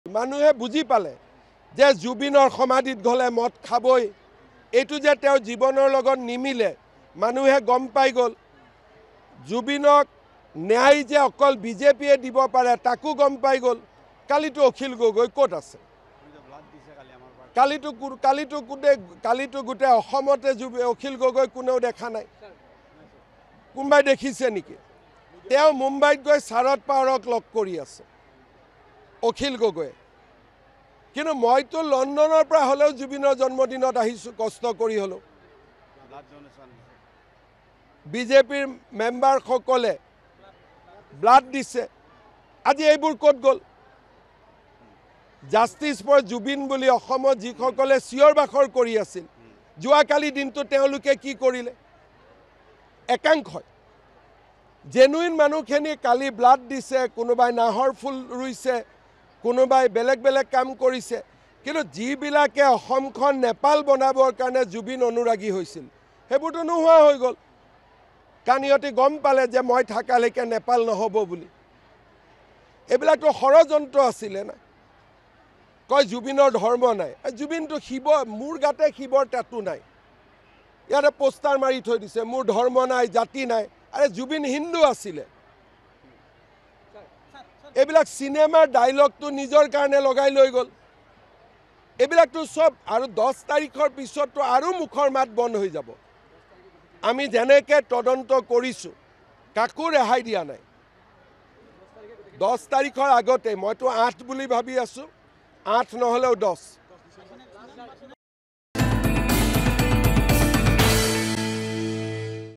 মানুহে বুজি পালে যে জুবিনৰ সমাধিত গ'লে মদ খাবই, এইটো যে তেওঁৰ জীৱনৰ লগত নিমিলে মানুহে গম পাই গ'ল। জুবিনক ন্যায় যে অকল বিজেপিয়ে দিব পাৰে তাকো গম পাই গ'ল। কালিতো অখিল গগৈ ক'ত আছে? কালিতো গোটেই অসমতে অখিল গগৈ কোনেও দেখা নাই। কোনোবাই দেখিছে নেকি? তেওঁ মুম্বাইত গৈ শাৰদ পাৱাৰক লগ কৰি আছে অখিল গগৈয়ে। কিন্তু মইতো লণ্ডনৰ পৰা হ'লেও জুবিনৰ জন্মদিনত আহিছোঁ, কষ্ট কৰি হ'লেও। বিজেপিৰ মেম্বাৰসকলে ব্লাড দিছে। আজি এইবোৰ ক'ত গ'ল? জাষ্টিছ ফৰ জুবিন বুলি অসমত যিসকলে চিঞৰ বাখৰ কৰি আছিল, যোৱাকালি দিনটো তেওঁলোকে কি কৰিলে? একাংশই জেনুইন মানুহখিনি কালি ব্লাড দিছে, কোনোবাই নাহৰ ফুল ৰুইছে, কোনোবাই বেলেগ বেলেগ কাম কৰিছে। কিন্তু যিবিলাকে অসমখন নেপাল বনাবৰ কাৰণে জুবিন অনুৰাগী হৈছিল সেইবোৰতো নোহোৱা হৈ গ'ল। কাৰণ ইহঁতে গম পালে যে মই থাকালৈকে নেপাল নহ'ব বুলি। এইবিলাকতো ষড়যন্ত্ৰ আছিলে না। কয় জুবিনৰ ধৰ্ম নাই। জুবিনটো শিৱ, মোৰ গাতে শিৱৰ টেটু নাই। ইয়াতে পোষ্টাৰ মাৰি থৈ দিছে মোৰ ধৰ্ম নাই, জাতি নাই। আৰে জুবিন হিন্দু আছিলে। এইবিলাক চিনেমাৰ ডাইলগটো নিজৰ কাৰণে লগাই লৈ গ'ল। এইবিলাকতো চব আৰু 10 তাৰিখৰ পিছততো আৰু মুখৰ মাত বন্ধ হৈ যাব। আমি যেনেকৈ তদন্ত কৰিছোঁ কাকো ৰেহাই দিয়া নাই। 10 তাৰিখৰ আগতে মইতো 8 বুলি ভাবি আছোঁ, 8 নহ'লেও 10।